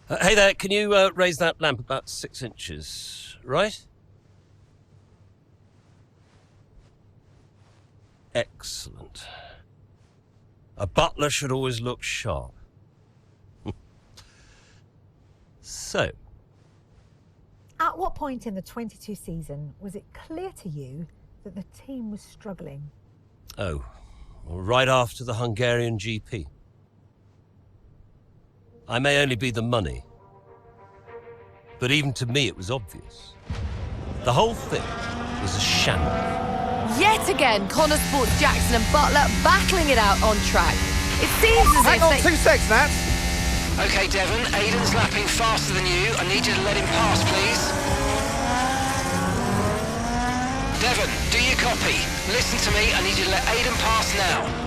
Hey there, can you raise that lamp about 6 inches, right? Excellent. A butler should always look sharp. So. At what point in the 22 season was it clear to you that the team was struggling? Oh, well, right after the Hungarian GP. I may only be the money, but even to me it was obvious. The whole thing was a shambles. Yet again, Connor Sports Jackson and Butler battling it out on track. It seems as Hang if on, they... 2 seconds, Nat. Okay, Devon, Aiden's lapping faster than you. I need you to let him pass, please. Devon, do you copy? Listen to me, I need you to let Aiden pass now.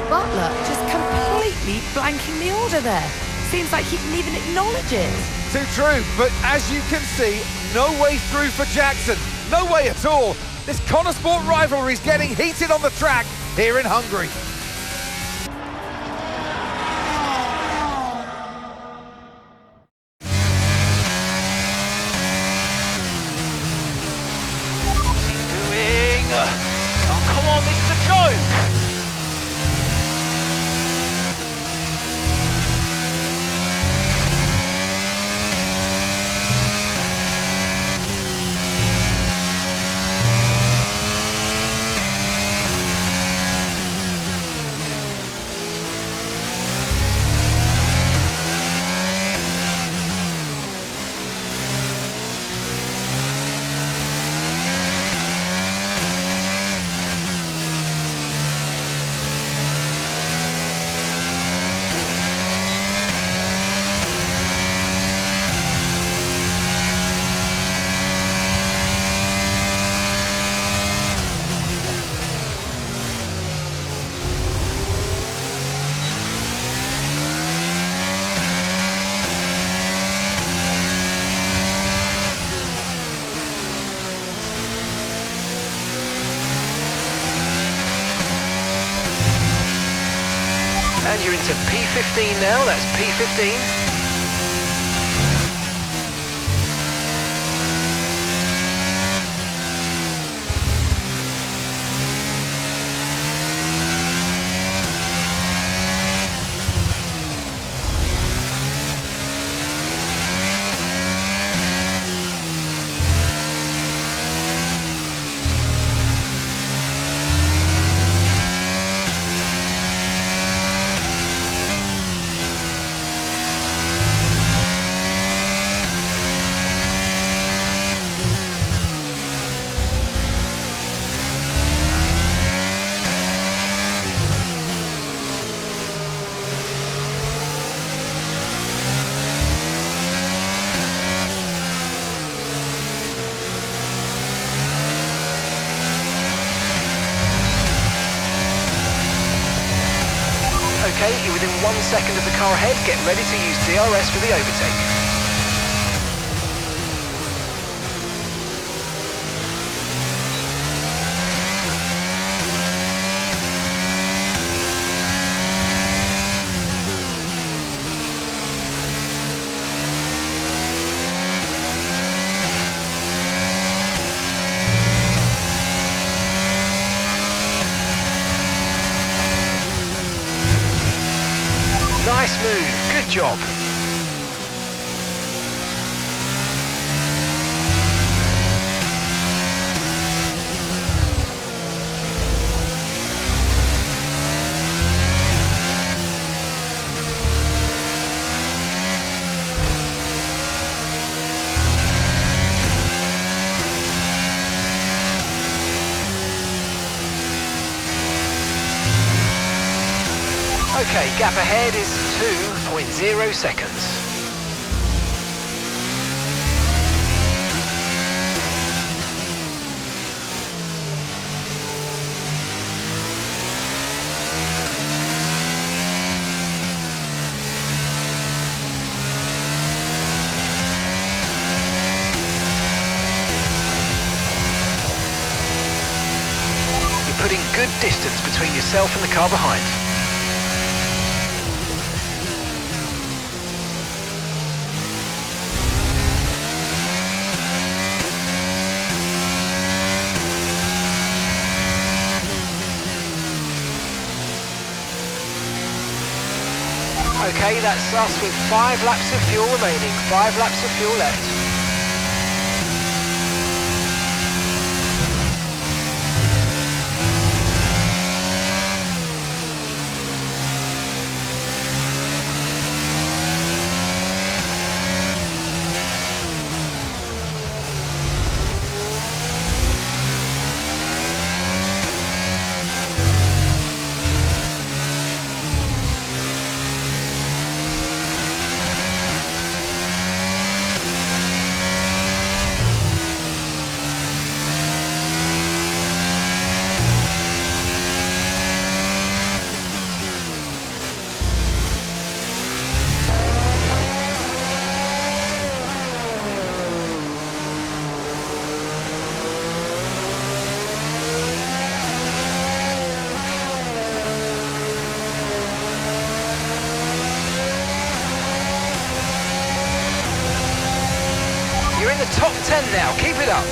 Butler just completely blanking the order there. Seems like he didn't even acknowledge it. Too true, but as you can see, no way through for Jackson. No way at all. This Connor Sport rivalry is getting heated on the track here in Hungary. Oh, come on, this is a joke! And you're into P15 now, that's P15. Okay, you're within 1 second of the car ahead. Get ready to use DRS for the overtake. Nice move, good job. Okay, gap ahead is 2.0 seconds. You're putting good distance between yourself and the car behind. Okay, that's us with 5 laps of fuel remaining. 5 laps of fuel left. You're in the top 10 now, keep it up.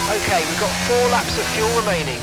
Okay, we've got 4 laps of fuel remaining.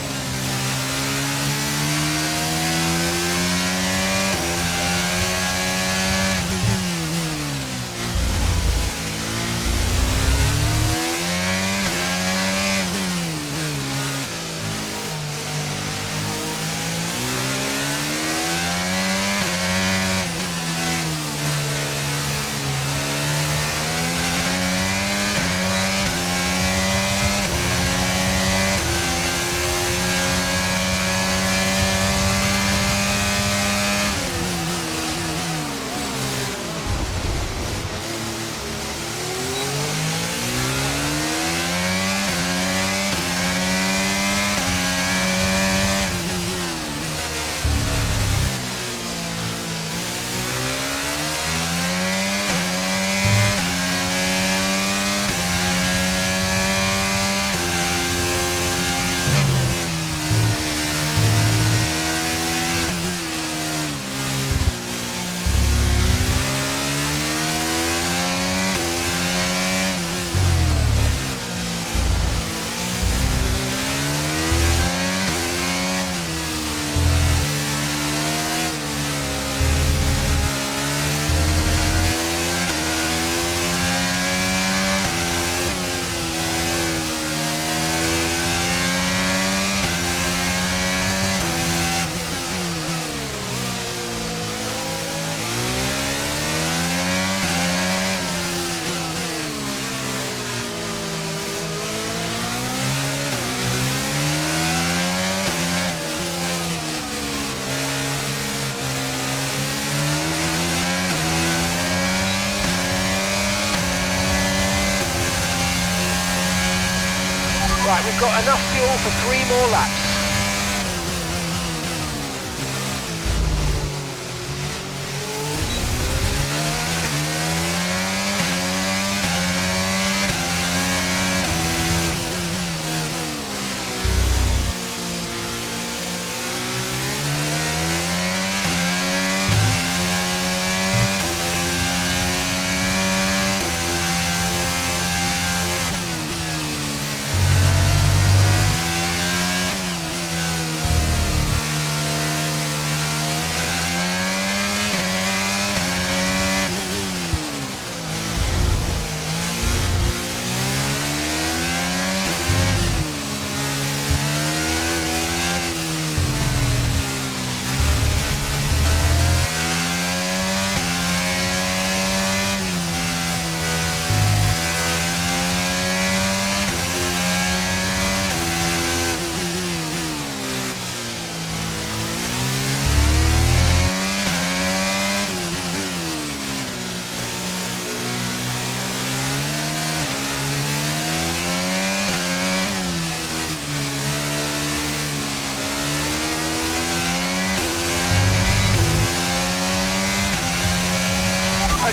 Right, we've got enough fuel for 3 more laps.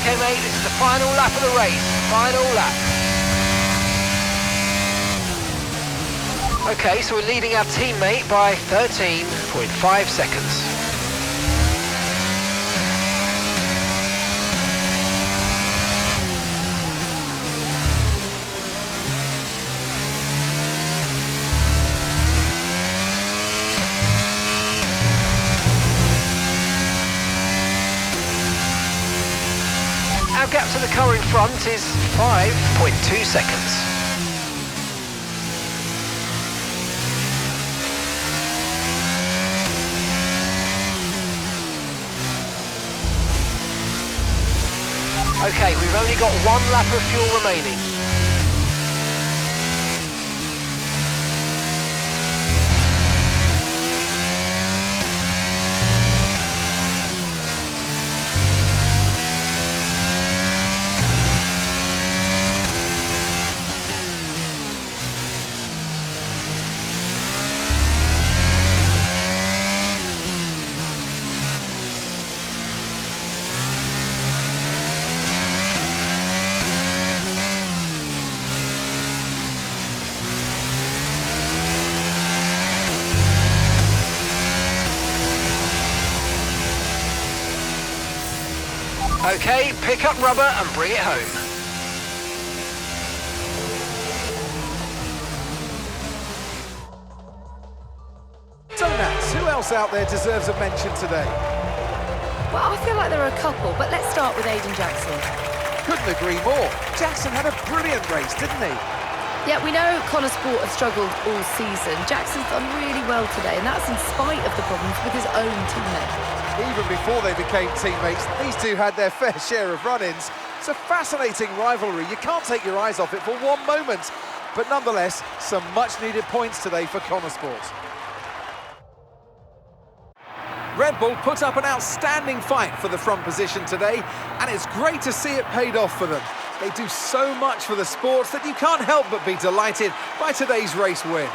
Okay, mate, this is the final lap of the race. Final lap. Okay, so we're leading our teammate by 13.5 seconds. Our gap to the car in front is 5.2 seconds. Okay, we've only got 1 lap of fuel remaining. Okay, pick up rubber and bring it home. So Nats, who else out there deserves a mention today? Well, I feel like there are a couple, but let's start with Aiden Jackson. Couldn't agree more. Jackson had a brilliant race, didn't he? Yeah, we know Connor Sport have struggled all season. Jackson's done really well today, and that's in spite of the problems with his own teammate. Even before they became teammates, these two had their fair share of run-ins. It's a fascinating rivalry. You can't take your eyes off it for one moment. But nonetheless, some much-needed points today for Connor Sport. Red Bull put up an outstanding fight for the front position today, and it's great to see it paid off for them. They do so much for the sports that you can't help but be delighted by today's race win.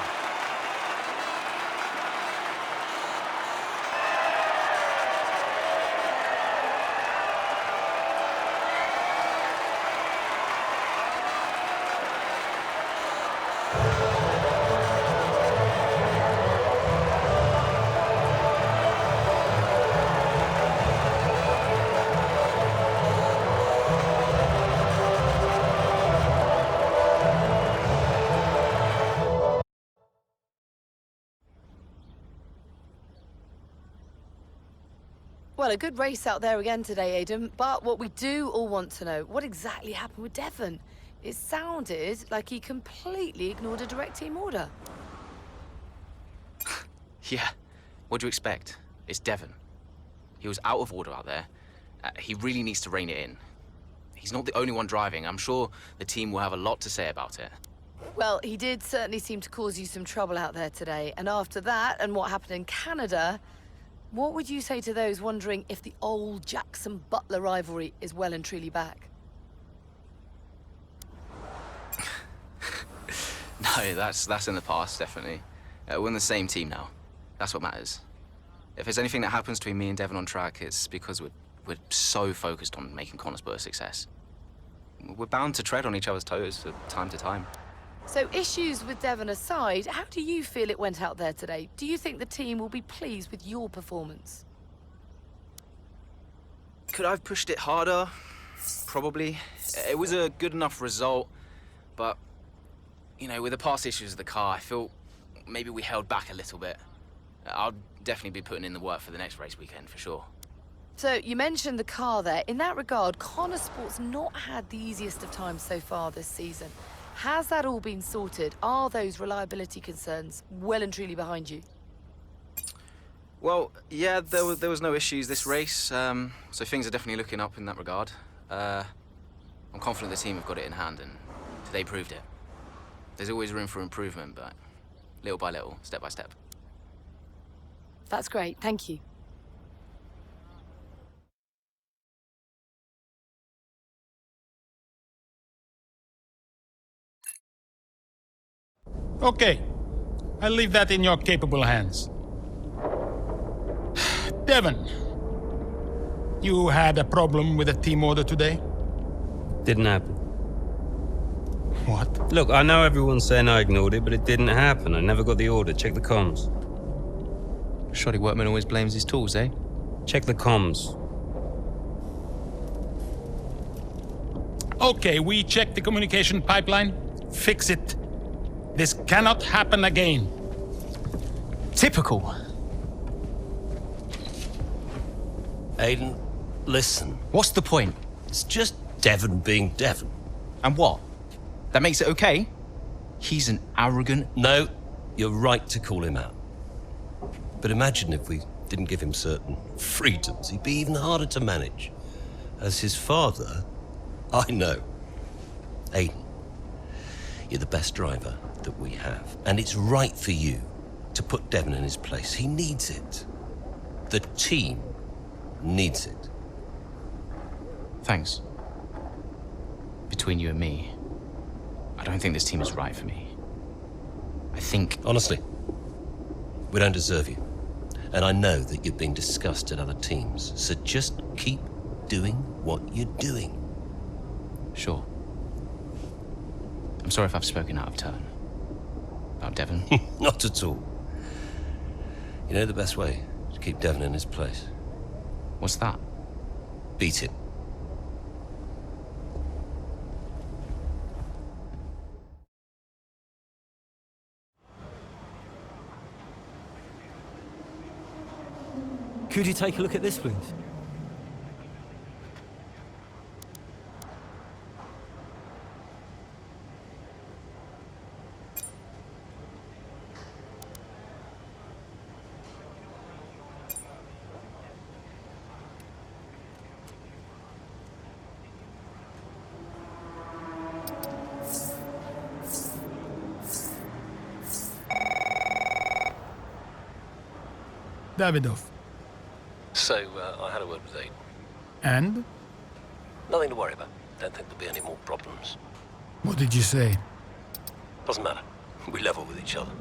Well, a good race out there again today, Aiden. But what we do all want to know, what exactly happened with Devon? It sounded like he completely ignored a direct team order. Yeah, what do you expect? It's Devon. He was out of order out there. He really needs to rein it in. He's not the only one driving. I'm sure the team will have a lot to say about it. Well, he did certainly seem to cause you some trouble out there today. And after that, and what happened in Canada, what would you say to those wondering if the old Jackson-Butler rivalry is well and truly back? No, that's in the past, definitely. We're in the same team now. That's what matters. If there's anything that happens between me and Devon on track, it's because we're so focused on making Connorsport a success. We're bound to tread on each other's toes from time to time. So issues with Devon aside, how do you feel it went out there today? Do you think the team will be pleased with your performance? Could I have pushed it harder? Probably. It was a good enough result, but, you know, with the past issues of the car, I feel maybe we held back a little bit. I'll definitely be putting in the work for the next race weekend, for sure. So you mentioned the car there. In that regard, Connor Sport's not had the easiest of times so far this season. Has that all been sorted? Are those reliability concerns well and truly behind you? Well, yeah, there was no issues this race, so things are definitely looking up in that regard. I'm confident the team have got it in hand, and today proved it. There's always room for improvement, but little by little, step by step. That's great, thank you. Okay, I'll leave that in your capable hands. Devon, You had a problem with a team order today? Didn't happen. What? Look, I know everyone's saying I ignored it, but it didn't happen. I never got the order. Check the comms. Shoddy workman always blames his tools, eh? Check the comms. Okay, we checked the communication pipeline. Fix it. This cannot happen again. Typical. Aiden, listen. What's the point? It's just Devon being Devon. And what? That makes it okay? He's an arrogant... No, you're right to call him out. But imagine if we didn't give him certain freedoms. He'd be even harder to manage. As his father, I know. Aiden, you're the best driver that we have. And it's right for you to put Devon in his place. He needs it. The team needs it. Thanks. Between you and me, I don't think this team is right for me. I think... Honestly, we don't deserve you. And I know that you've been discussed at other teams, so just keep doing what you're doing. Sure. I'm sorry if I've spoken out of turn. About Devon. Not at all. You know the best way to keep Devon in his place? What's that? Beat him. Could you take a look at this, please? Davidov. So, I had a word with Aiden. And? Nothing to worry about. Don't think there'll be any more problems. What did you say? Doesn't matter. We level with each other.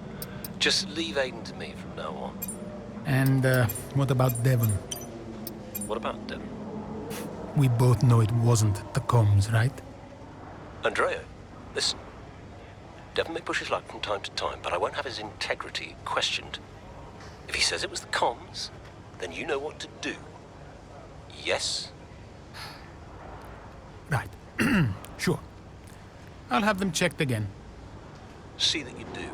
Just leave Aiden to me from now on. And what about Devon? What about Devon? We both know it wasn't the comms, right? Andrea, listen. Devon may push his luck from time to time, but I won't have his integrity questioned. If he says it was the comms, then you know what to do. Yes? Right. Sure. I'll have them checked again. See that you do.